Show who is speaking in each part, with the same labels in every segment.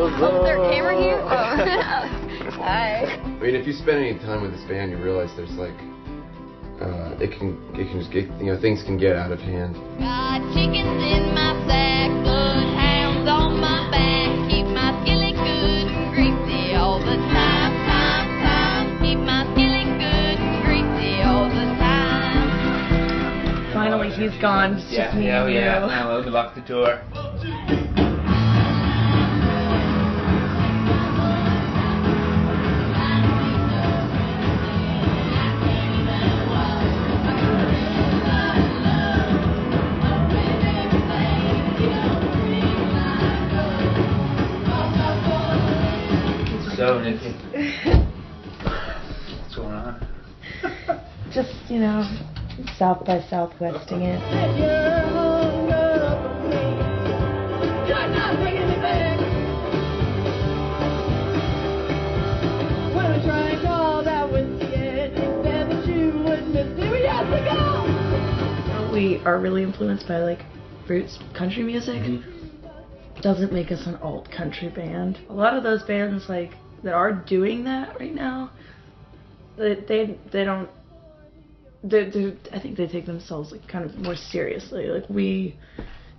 Speaker 1: Oh, is there a camera here? Oh. Hi.
Speaker 2: I mean, if you spend any time with this band, you realize there's like, it can just get, things can get out of hand.
Speaker 3: Got chickens in my sack, bloodhounds on my back, keep my skillet good and greasy all the time, keep my skillet good and greasy all the time.
Speaker 4: Finally, he's gone. It's just me and you.
Speaker 5: Now we lock the door. So, Nikki, what's going on?
Speaker 4: Just, South by Southwesting it. We are really influenced by like roots country music. Doesn't make us an alt country band. A lot of those bands like that are doing that right now, they don't. I think they take themselves like kind of more seriously. Like we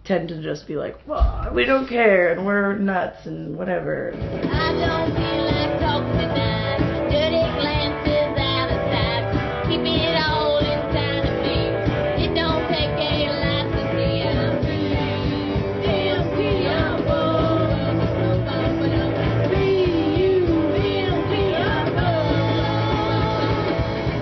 Speaker 4: tend to just be like, well, we don't care and we're nuts and whatever.
Speaker 3: I don't feel like talking tonight. Dirty glances out of sight. Keep it all inside of me. It don't take a lot to see.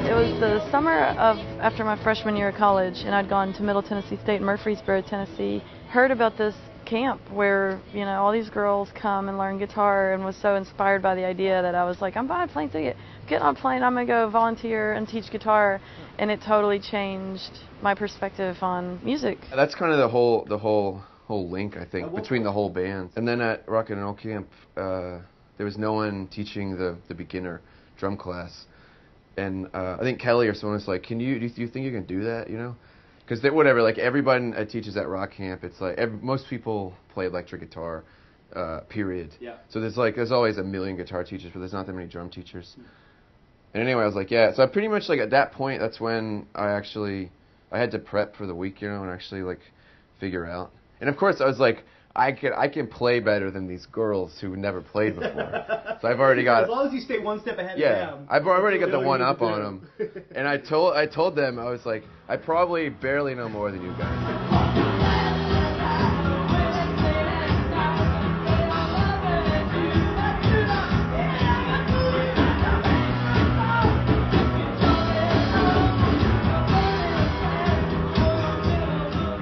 Speaker 1: It was the summer after my freshman year of college, and I'd gone to Middle Tennessee State in Murfreesboro, Tennessee. Heard about this camp where all these girls come and learn guitar, and was so inspired by the idea that I was like, I'm buying a plane ticket, get on a plane, I'm gonna go volunteer and teach guitar, and it totally changed my perspective on music.
Speaker 2: That's kind of the whole link, I think, between the whole band. And then at Rock and Roll Camp, there was no one teaching the beginner drum class. And I think Kelly or someone was like, do you think you can do that, Because whatever, like everybody that teaches at Rock Camp, it's like most people play electric guitar, period. Yeah. So there's always a million guitar teachers, but there's not that many drum teachers. And anyway, I was like, yeah. So I pretty much like at that point, that's when I had to prep for the week, and actually like figure out. And of course, I was like, I can play better than these girls who never played before. So I've already got.
Speaker 6: As long as you stay one step ahead of them.
Speaker 2: I've already got the one up on them. And I told them, I was like, I probably barely know more than you guys.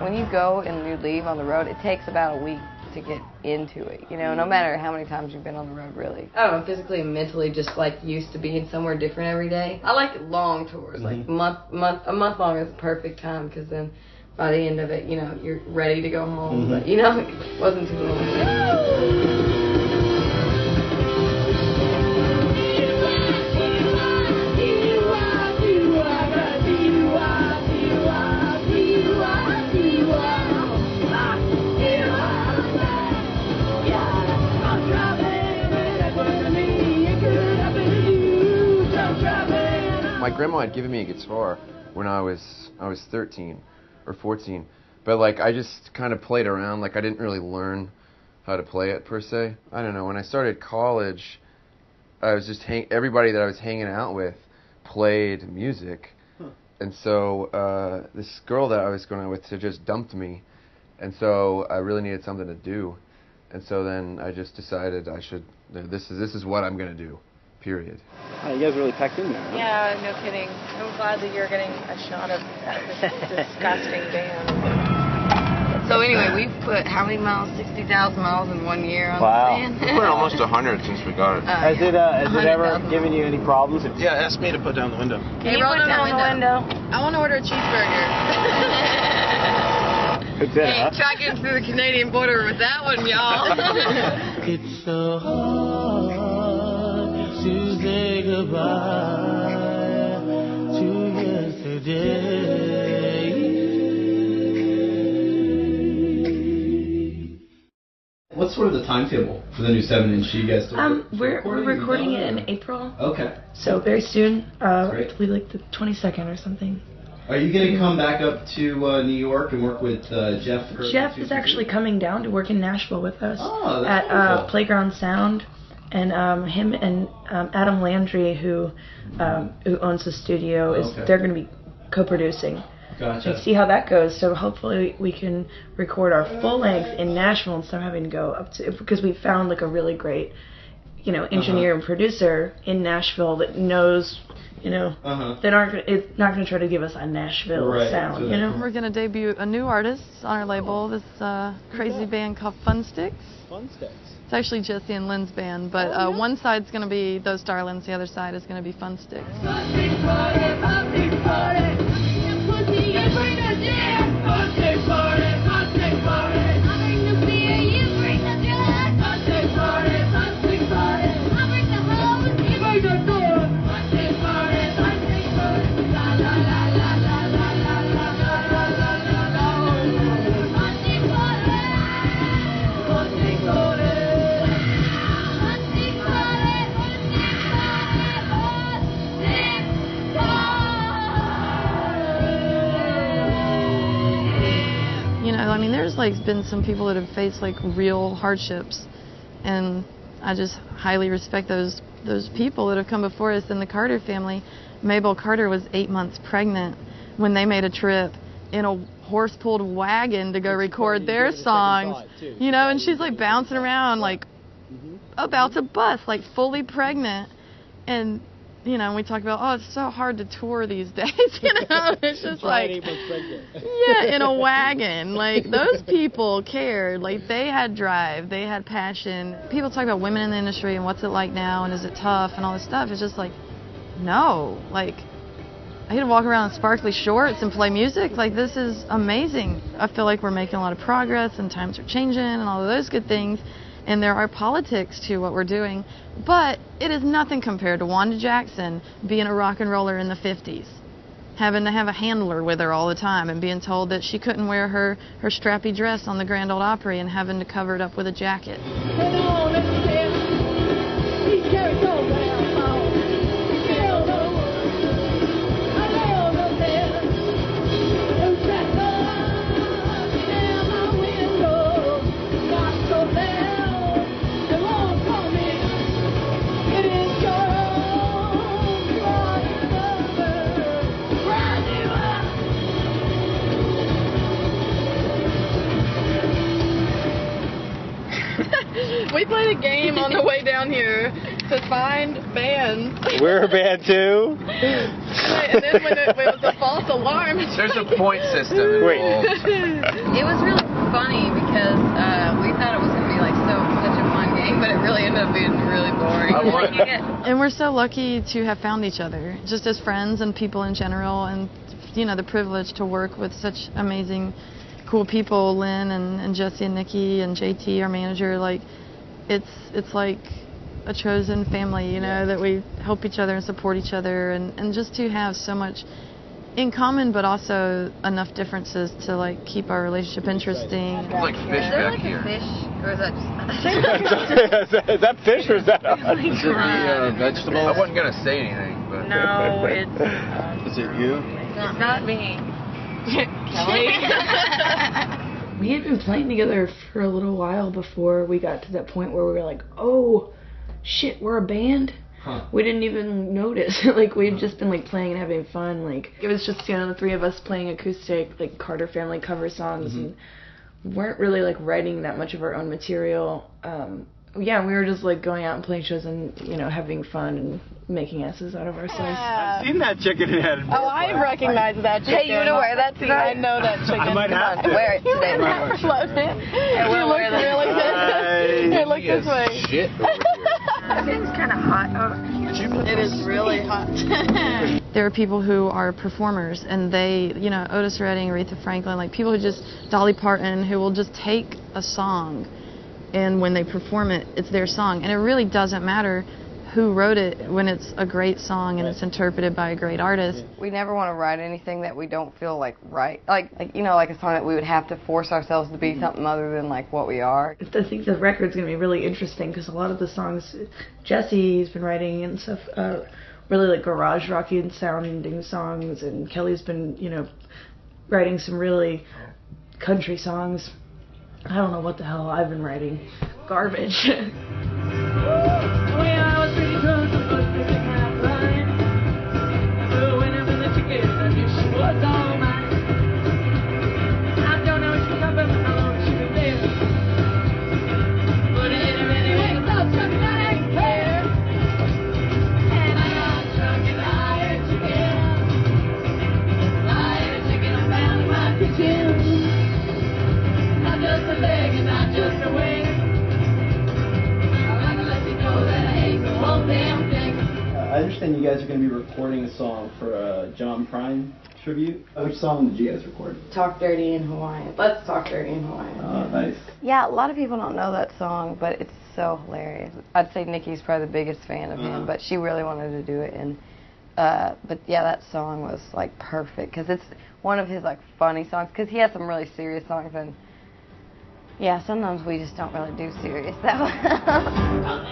Speaker 7: When you go and you leave on the road, it takes about a week to get into it, no matter how many times you've been on the road, really. I don't know, physically and mentally just like used to being somewhere different every day. I like long tours, like a month long is the perfect time, because then by the end of it, you're ready to go home, but it wasn't too long.
Speaker 2: My grandma had given me a guitar when I was 13 or 14, but like I just kind of played around. Like I didn't really learn how to play it per se. I don't know. When I started college, I was just everybody that I was hanging out with played music, and so this girl that I was going out with just dumped me, and so I really needed something to do, and so then I just decided I should. This is what I'm gonna do. Period.
Speaker 6: You guys really packed in there, huh?
Speaker 4: Yeah, no kidding. I'm glad that you're getting a shot of this disgusting band.
Speaker 7: So anyway, we've put how many miles? 60,000 miles in 1 year on
Speaker 2: We
Speaker 7: this band?
Speaker 2: put almost 100 since we got it.
Speaker 6: Has it ever given you any problems?
Speaker 5: Yeah, ask me to put down the window.
Speaker 7: Can you roll down the window?
Speaker 1: I want to order a cheeseburger.
Speaker 6: Hey,
Speaker 1: try getting through the Canadian border with that one, y'all.
Speaker 8: It's so hard to say goodbye to yesterday.
Speaker 9: What's sort of the timetable for the new 7-inch? You guys still
Speaker 4: we're recording it in April.
Speaker 9: Okay.
Speaker 4: So very soon. I
Speaker 9: Great.
Speaker 4: believe like the 22nd or something.
Speaker 9: Are you going to come back up to New York and work with Jeff?
Speaker 4: Jeff is actually coming down to work in Nashville with us
Speaker 9: that's
Speaker 4: at
Speaker 9: wonderful.
Speaker 4: Playground Sound, and him and Adam Landry, who owns the studio, they're going to be co-producing.
Speaker 9: Gotcha.
Speaker 4: And see how that goes. So hopefully we can record our full length in Nashville instead of having to go up to, because we found like a really great, engineer and producer in Nashville that knows. It's not going to try to give us a Nashville sound,
Speaker 1: We're going to debut a new artist on our label, this crazy band called Fun Sticks.
Speaker 6: Fun Sticks.
Speaker 1: It's actually Jesse and Lynn's band, but one side's going to be those Darlins, the other side is going to be Fun Sticks. There's been some people that have faced real hardships, and I just highly respect those people that have come before us. In the Carter family, Mabel Carter was 8 months pregnant when they made a trip in a horse-pulled wagon to go record their songs, and she's bouncing around about to bust, fully pregnant, and we talk about, it's so hard to tour these days, it's just in a wagon. Those people cared. They had drive, they had passion. People talk about women in the industry and what's it like now and is it tough and all this stuff. It's just no. I get to walk around in sparkly shorts and play music. This is amazing. I feel like we're making a lot of progress and times are changing and all of those good things. And there are politics to what we're doing, but it is nothing compared to Wanda Jackson being a rock and roller in the 50s, having to have a handler with her all the time and being told that she couldn't wear her strappy dress on the Grand Ole Opry and having to cover it up with a jacket. We played a game on the way down here to find bands.
Speaker 6: We're a band too.
Speaker 1: And then when it was a false alarm.
Speaker 2: There's a point system involved.
Speaker 7: It was really funny because we thought it was going to be such a fun game, but it really ended up being really boring.
Speaker 1: And we're so lucky to have found each other, just as friends and people in general, and the privilege to work with such amazing, cool people, Lynn and Jesse and Nikki and JT, our manager. It's like a chosen family, that we help each other and support each other, and just to have so much in common, but also enough differences to keep our relationship interesting.
Speaker 2: It's like fish back here.
Speaker 7: A fish, or is that just...
Speaker 6: Is that fish or is that a
Speaker 2: vegetable? I wasn't gonna say anything, but
Speaker 4: No, it's.
Speaker 6: Is it you?
Speaker 7: It's not me.
Speaker 4: Kelly. We had been playing together for a little while before we got to that point where we were like, oh, shit, we're a band?
Speaker 9: Huh.
Speaker 4: We didn't even notice. We'd just been playing and having fun. It was just, the three of us playing acoustic, Carter family cover songs, and weren't really writing that much of our own material. We were just going out and playing shows and, having fun and making asses out of ourselves.
Speaker 6: I've seen that chicken head.
Speaker 1: Oh, I recognize that chicken.
Speaker 7: Hey, you gonna wear that tonight?
Speaker 1: I know that chicken.
Speaker 6: I might have to.
Speaker 7: Wear it today.
Speaker 1: I will wear that. Really good. Here, look this way.
Speaker 2: Shit over here.
Speaker 4: It's kind of hot.
Speaker 1: It is really hot. There are people who are performers, and they, Otis Redding, Aretha Franklin, people who just, Dolly Parton, who will just take a song, and when they perform it, it's their song. And it really doesn't matter who wrote it when it's a great song and it's interpreted by a great artist.
Speaker 7: We never want to write anything that we don't feel like right. Like you know, like a song that we would have to force ourselves to be something other than like what we are.
Speaker 4: I think the record's going to be really interesting because a lot of the songs Jesse's been writing and stuff, really like garage rocky and sounding songs, and Kelly's been, you know, writing some really country songs. I don't know what the hell I've been writing. Garbage.
Speaker 9: I understand you guys are going to be recording a song for a John Prine tribute. Which song did you guys record?
Speaker 7: Talk Dirty in Hawaiian. Let's Talk Dirty in Hawaiian.
Speaker 9: Oh, nice.
Speaker 7: Yeah, a lot of people don't know that song, but it's so hilarious. I'd say Nikki's probably the biggest fan of him, but she really wanted to do it. And but yeah, that song was like perfect because it's one of his like funny songs. Because he has some really serious songs, and yeah, sometimes we just don't really do serious that well.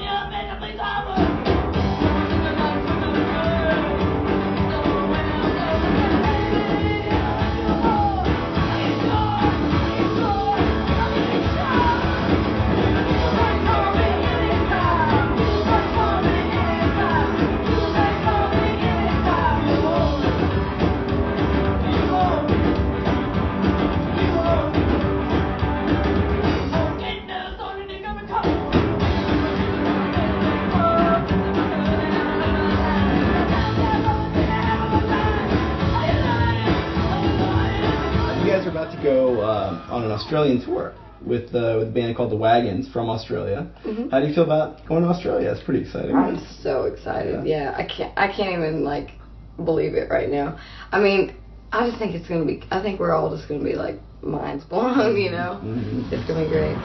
Speaker 9: About to go on an Australian tour with a band called the Wagons from Australia. Mm-hmm. How do you feel about going to Australia? It's pretty exciting.
Speaker 7: I'm so excited. Yeah, I can't even like believe it right now. I mean, I just think it's gonna be. I think we're all just gonna be like minds blown. You know, it's gonna be great.